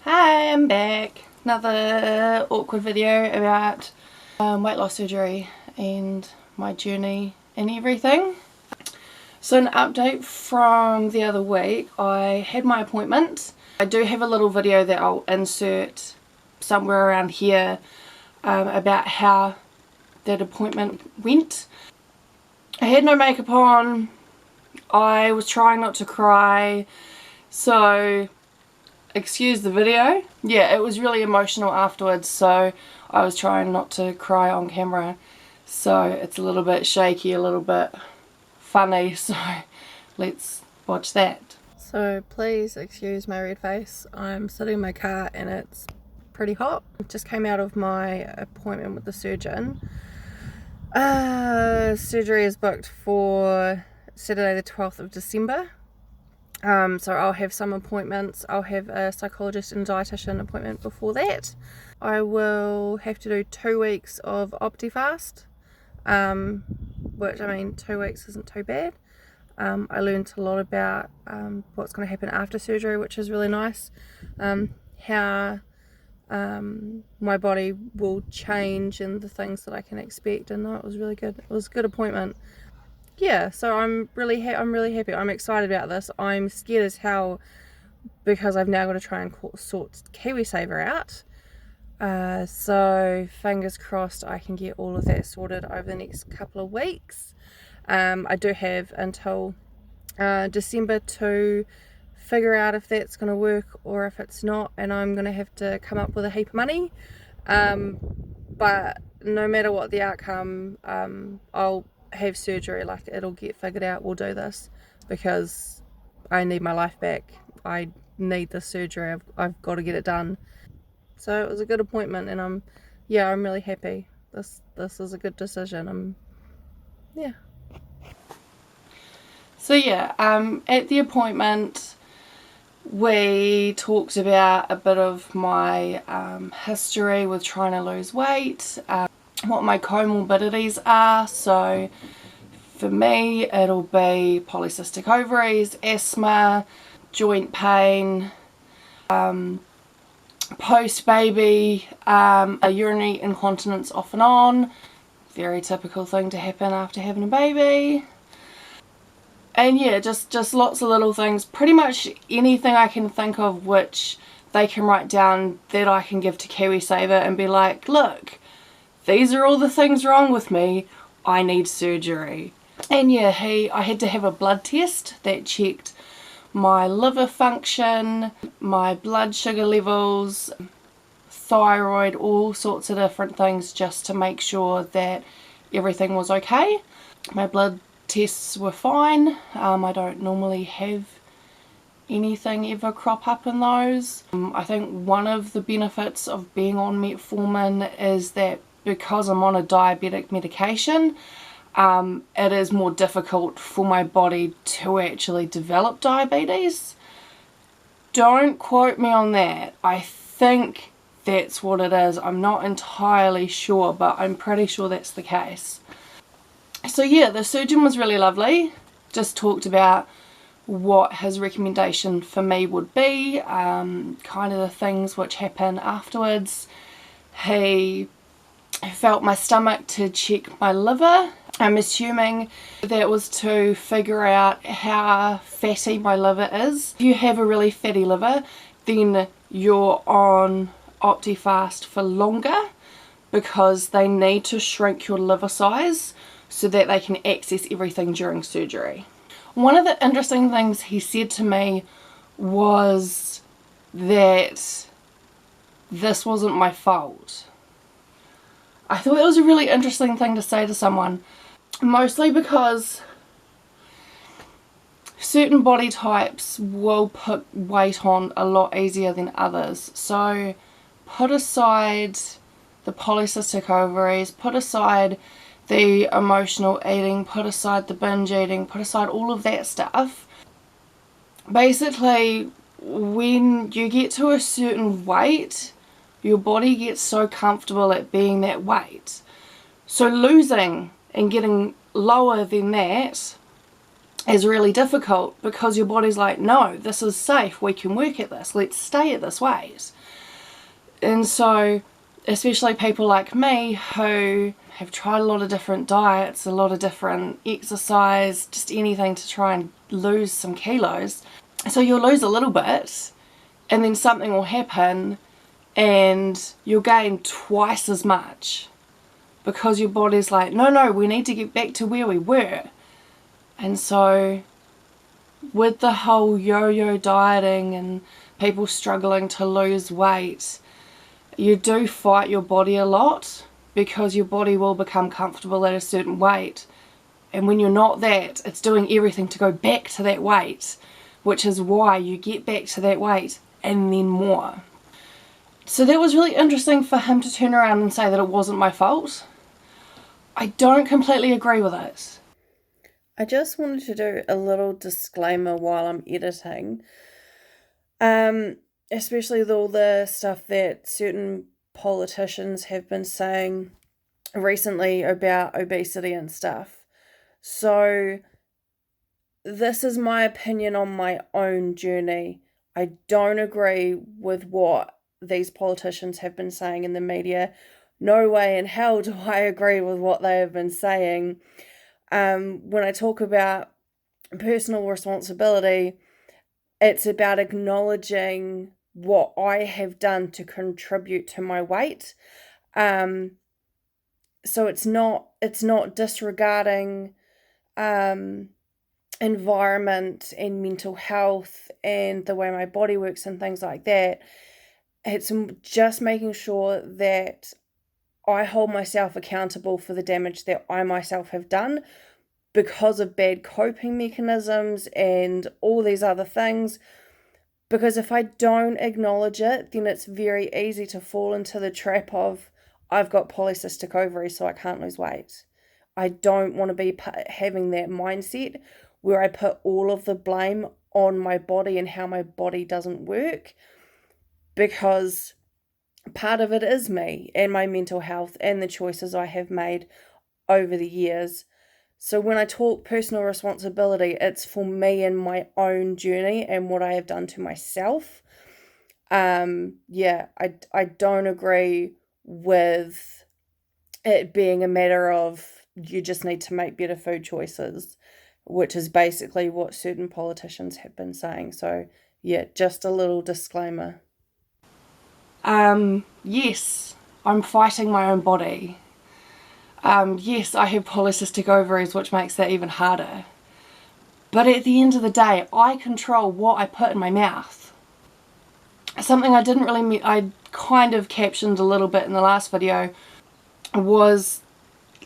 Hi, I'm back. Another awkward video about weight loss surgery and my journey and everything. So an update from the other week, I had my appointment. I do have a little video that I'll insert somewhere around here about how that appointment went. I had no makeup on. I was trying not to cry, so excuse the video. Yeah, it was really emotional afterwards, so I was trying not to cry on camera, so it's a little bit shaky, a little bit funny, so let's watch that. So please excuse my red face. I'm sitting in my car and it's pretty hot. Just came out of my appointment with the surgeon. Surgery is booked for Saturday the 12th of December. So I'll have some appointments. I'll have a psychologist and dietitian appointment before that. I will have to do 2 weeks of OptiFast, which, I mean, 2 weeks isn't too bad. I learned a lot about what's going to happen after surgery, which is really nice. How my body will change and the things that I can expect, and it was really good. It was a good appointment. Yeah, so I'm really happy. I'm excited about this. I'm scared as hell because I've now got to try and sort KiwiSaver out. So fingers crossed I can get all of that sorted over the next couple of weeks. I do have until December to figure out if that's going to work or if it's not, and I'm going to have to come up with a heap of money. But no matter what the outcome, I'll have surgery. Like, it'll get figured out. We'll do this because I need my life back. I need this surgery. I've got to get it done. So it was a good appointment, and I'm really happy. This is a good decision. Yeah. So yeah, at the appointment we talked about a bit of my history with trying to lose weight, what my comorbidities are. So for me it'll be polycystic ovaries, asthma, joint pain, post-baby, a urinary incontinence off and on, very typical thing to happen after having a baby. And yeah, just lots of little things, pretty much anything I can think of which they can write down that I can give to KiwiSaver and be like, look, these are all the things wrong with me, I need surgery. And yeah, I had to have a blood test that checked my liver function, my blood sugar levels, thyroid, all sorts of different things, just to make sure that everything was okay. My blood tests were fine. I don't normally have anything ever crop up in those. I think one of the benefits of being on metformin is that because I'm on a diabetic medication, it is more difficult for my body to actually develop diabetes. Don't quote me on that. I think that's what it is. I'm not entirely sure, but I'm pretty sure that's the case. So yeah, the surgeon was really lovely. Just talked about what his recommendation for me would be, kind of the things which happen afterwards. He felt my stomach to check my liver. I'm assuming that was to figure out how fatty my liver is. If you have a really fatty liver, then you're on OptiFast for longer because they need to shrink your liver size so that they can access everything during surgery. One of the interesting things he said to me was that this wasn't my fault. I thought it was a really interesting thing to say to someone, mostly because certain body types will put weight on a lot easier than others. So put aside the polycystic ovaries, put aside the emotional eating, put aside the binge eating, put aside all of that stuff. Basically, when you get to a certain weight, your body gets so comfortable at being that weight. So losing and getting lower than that is really difficult, because your body's like, no, this is safe, we can work at this, let's stay at this weight. And so especially people like me who have tried a lot of different diets, a lot of different exercise, just anything to try and lose some kilos. So you'll lose a little bit and then something will happen and you'll gain twice as much, because your body's like, no, we need to get back to where we were. And so with the whole yo-yo dieting and people struggling to lose weight, you do fight your body a lot, because your body will become comfortable at a certain weight. And when you're not that, it's doing everything to go back to that weight, which is why you get back to that weight and then more. So that was really interesting for him to turn around and say that it wasn't my fault. I don't completely agree with it. I just wanted to do a little disclaimer while I'm editing. Especially with all the stuff that certain politicians have been saying recently about obesity and stuff. So this is my opinion on my own journey. I don't agree with what these politicians have been saying in the media. No way in hell do I agree with what they have been saying. When I talk about personal responsibility, it's about acknowledging what I have done to contribute to my weight. So it's not disregarding environment and mental health and the way my body works and things like that. It's just making sure that I hold myself accountable for the damage that I myself have done because of bad coping mechanisms and all these other things. Because if I don't acknowledge it, then it's very easy to fall into the trap of, I've got polycystic ovaries, so I can't lose weight. I don't want to be having that mindset where I put all of the blame on my body and how my body doesn't work, because part of it is me and my mental health and the choices I have made over the years. So when I talk personal responsibility, it's for me and my own journey and what I have done to myself. I don't agree with it being a matter of you just need to make better food choices, which is basically what certain politicians have been saying. So yeah, just a little disclaimer. Yes, I'm fighting my own body. Yes, I have polycystic ovaries, which makes that even harder. But at the end of the day, I control what I put in my mouth. Something I didn't really I kind of captioned a little bit in the last video was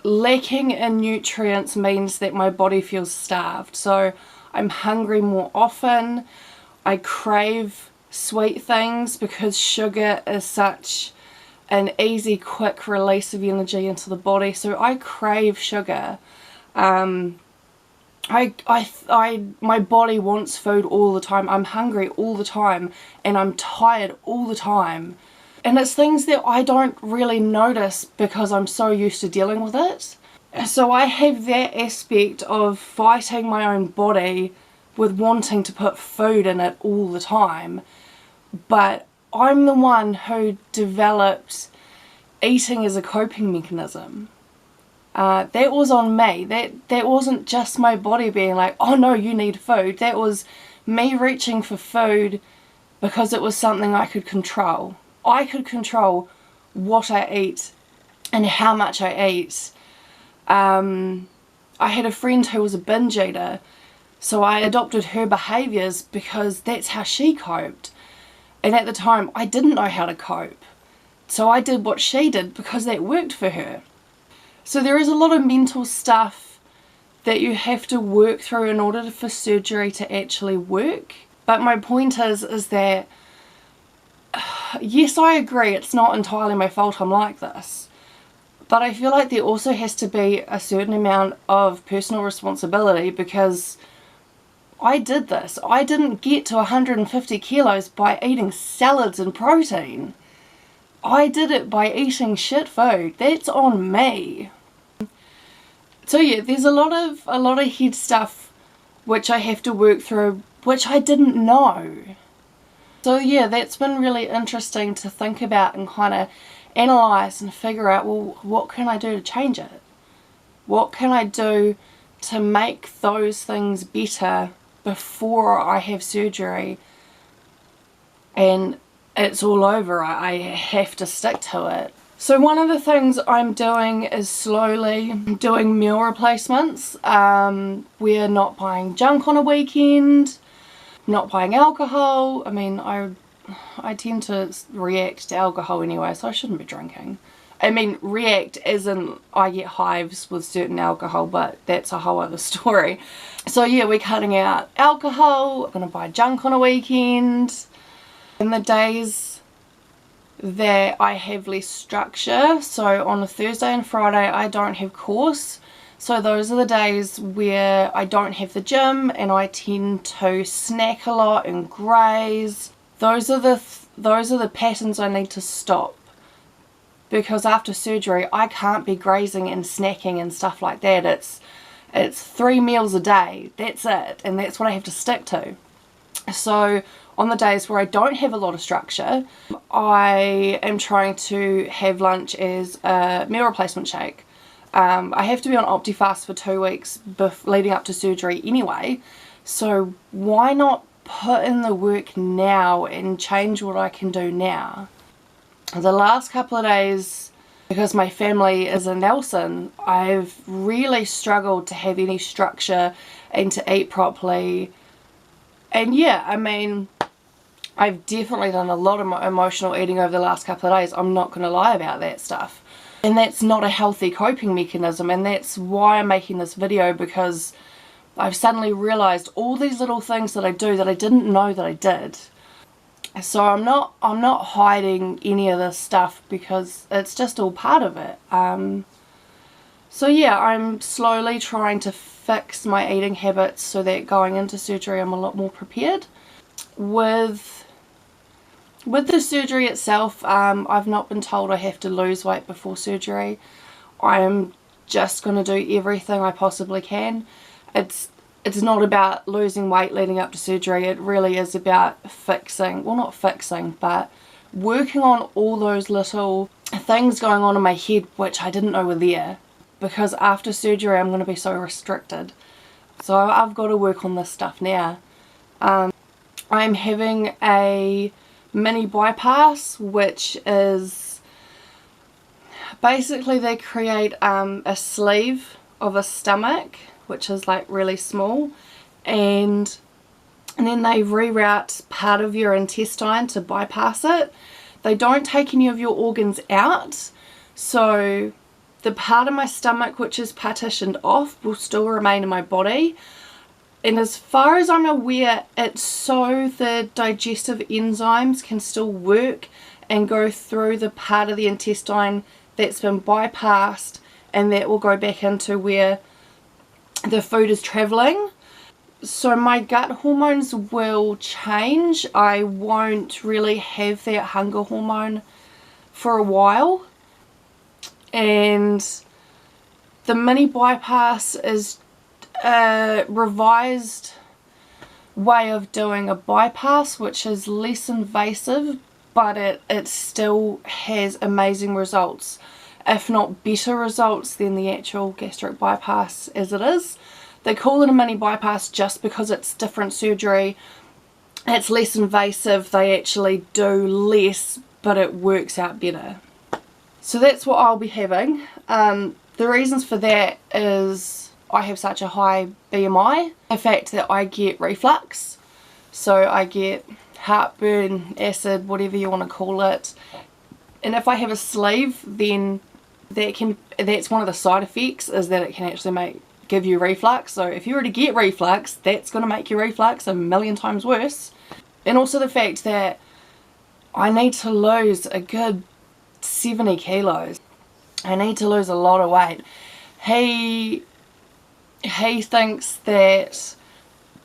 lacking in nutrients means that my body feels starved. So I'm hungry more often. I crave sweet things because sugar is such an easy, quick release of energy into the body. So I crave sugar. My body wants food all the time. I'm hungry all the time and I'm tired all the time. And it's things that I don't really notice because I'm so used to dealing with it. So I have that aspect of fighting my own body with wanting to put food in it all the time. But I'm the one who developed eating as a coping mechanism. That was on me. That wasn't just my body being like, oh no, you need food. That was me reaching for food because it was something I could control. I could control what I eat and how much I eat. I had a friend who was a binge eater, so I adopted her behaviours because that's how she coped. And at the time, I didn't know how to cope. So I did what she did because that worked for her. So there is a lot of mental stuff that you have to work through in order for surgery to actually work. But my point is that, yes, I agree, it's not entirely my fault I'm like this. But I feel like there also has to be a certain amount of personal responsibility, because I did this. I didn't get to 150 kilos by eating salads and protein. I did it by eating shit food. That's on me. So yeah, there's a lot of head stuff which I have to work through, which I didn't know. So yeah, that's been really interesting to think about and kind of analyse and figure out, well, what can I do to change it? What can I do to make those things better before I have surgery and it's all over? I have to stick to it. So one of the things I'm doing is slowly doing meal replacements. We're not buying junk on a weekend, not buying alcohol. I mean, I tend to react to alcohol anyway, so I shouldn't be drinking. I mean, react as in I get hives with certain alcohol, but that's a whole other story. So yeah, we're cutting out alcohol. I'm gonna buy junk on a weekend. And the days that I have less structure, so on a Thursday and Friday I don't have course, so those are the days where I don't have the gym and I tend to snack a lot and graze. Those are the patterns I need to stop, because after surgery I can't be grazing and snacking and stuff like that. It's 3 meals a day, that's it, and that's what I have to stick to. So on the days where I don't have a lot of structure, I am trying to have lunch as a meal replacement shake. I have to be on Optifast for 2 weeks leading up to surgery anyway, so why not put in the work now and change what I can do now? The last couple of days, because my family is in Nelson, I've really struggled to have any structure and to eat properly. And yeah, I mean, I've definitely done a lot of emotional eating over the last couple of days. I'm not going to lie about that stuff. And that's not a healthy coping mechanism, and that's why I'm making this video, because I've suddenly realised all these little things that I do that I didn't know that I did. So I'm not hiding any of this stuff, because it's just all part of it. So yeah, I'm slowly trying to fix my eating habits so that going into surgery I'm a lot more prepared. With the surgery itself, I've not been told I have to lose weight before surgery. I am just going to do everything I possibly can. It's not about losing weight leading up to surgery. It really is about fixing, well, not fixing, but working on all those little things going on in my head which I didn't know were there, because after surgery I'm going to be so restricted. So I've got to work on this stuff now. I'm having a mini bypass, which is basically they create a sleeve of a stomach, which is like really small, and then they reroute part of your intestine to bypass it. They don't take any of your organs out, so the part of my stomach which is partitioned off will still remain in my body. And as far as I'm aware, it's so the digestive enzymes can still work and go through the part of the intestine that's been bypassed, and that will go back into where the food is traveling. So my gut hormones will change. I won't really have that hunger hormone for a while. And the mini bypass is a revised way of doing a bypass, which is less invasive, but it still has amazing results, if not better results than the actual gastric bypass as it is. They call it a mini bypass just because it's different surgery. It's less invasive, they actually do less, but it works out better. So that's what I'll be having. The reasons for that is I have such a high BMI, the fact that I get reflux, so I get heartburn, acid, whatever you want to call it, and if I have a sleeve, then that's one of the side effects, is that it can actually give you reflux. So if you were to get reflux, that's going to make your reflux a million times worse. And also the fact that I need to lose a good 70 kilos. I need to lose a lot of weight. He thinks that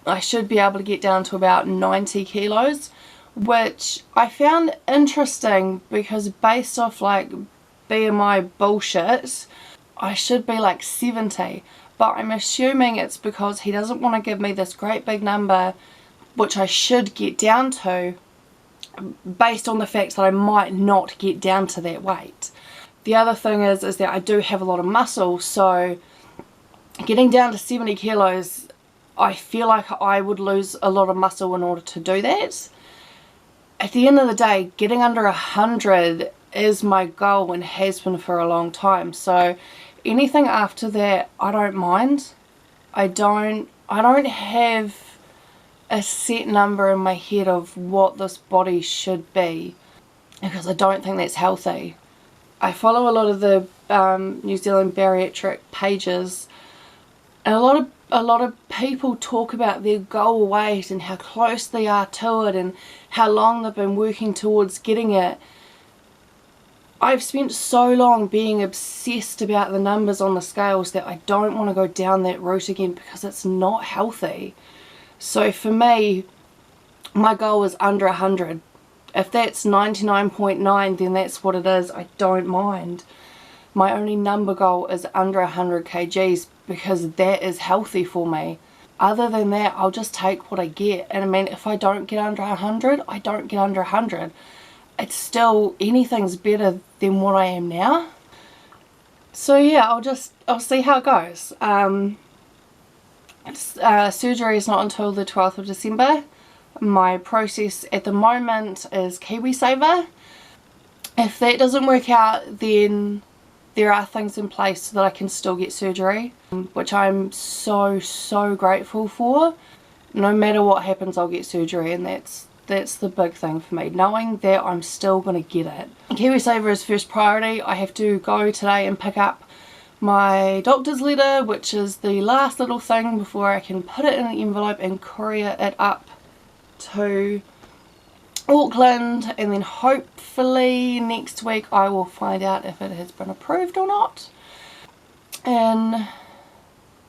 I should be able to get down to about 90 kilos, which I found interesting, because based off like BMI bullshit, I should be like 70, but I'm assuming it's because he doesn't want to give me this great big number, which I should get down to, based on the fact that I might not get down to that weight. The other thing is that I do have a lot of muscle, so getting down to 70 kilos, I feel like I would lose a lot of muscle in order to do that. At the end of the day, getting under 100 is my goal and has been for a long time. So anything after that, I don't mind. I don't have a set number in my head of what this body should be, because I don't think that's healthy. I follow a lot of the New Zealand bariatric pages, and a lot of people talk about their goal weight and how close they are to it and how long they've been working towards getting it. I've spent so long being obsessed about the numbers on the scales that I don't want to go down that route again, because it's not healthy. So for me, my goal is under 100. If that's 99.9, then that's what it is. I don't mind. My only number goal is under 100 kgs, because that is healthy for me. Other than that, I'll just take what I get. And I mean, if I don't get under 100, I don't get under 100. It's still, anything's better than what I am now. So yeah, I'll see how it goes. Surgery is not until the 12th of December. My process at the moment is KiwiSaver. If that doesn't work out, then there are things in place so that I can still get surgery, which I'm so grateful for. No matter what happens, I'll get surgery, and that's the big thing for me, knowing that I'm still going to get it. KiwiSaver is first priority. I have to go today and pick up my doctor's letter, which is the last little thing before I can put it in an envelope and courier it up to Auckland, and then hopefully next week I will find out if it has been approved or not. In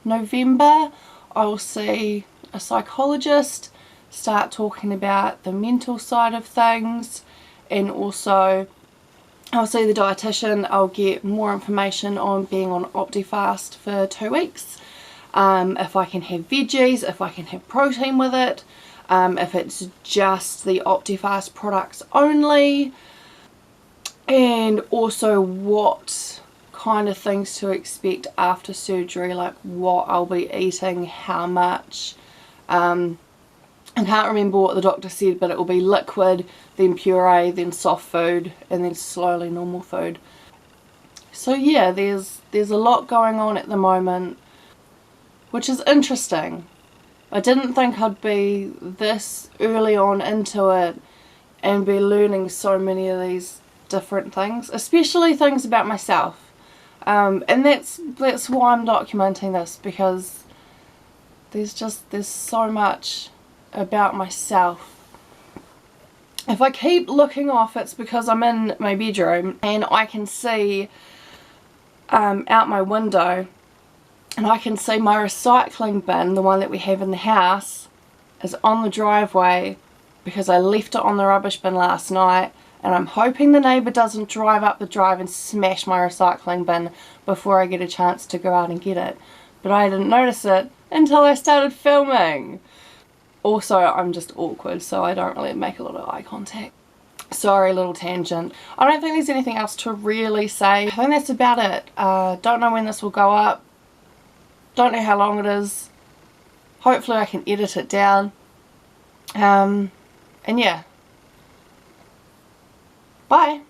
November I will see a psychologist, start talking about the mental side of things, and also I'll see the dietitian. I'll get more information on being on OptiFast for 2 weeks, if I can have veggies, if I can have protein with it, if it's just the OptiFast products only, and also what kind of things to expect after surgery, like what I'll be eating, how much. I can't remember what the doctor said, but it will be liquid, then puree, then soft food, and then slowly normal food. So yeah, there's a lot going on at the moment, which is interesting. I didn't think I'd be this early on into it and be learning so many of these different things, especially things about myself. And that's why I'm documenting this, because there's so much about myself. If I keep looking off, it's because I'm in my bedroom and I can see out my window, and I can see my recycling bin, the one that we have in the house, is on the driveway because I left it on the rubbish bin last night, and I'm hoping the neighbour doesn't drive up the drive and smash my recycling bin before I get a chance to go out and get it. But I didn't notice it until I started filming. Also, I'm just awkward, so I don't really make a lot of eye contact. Sorry, little tangent. I don't think there's anything else to really say. I think that's about it. Don't know when this will go up. Don't know how long it is. Hopefully I can edit it down. And yeah. Bye.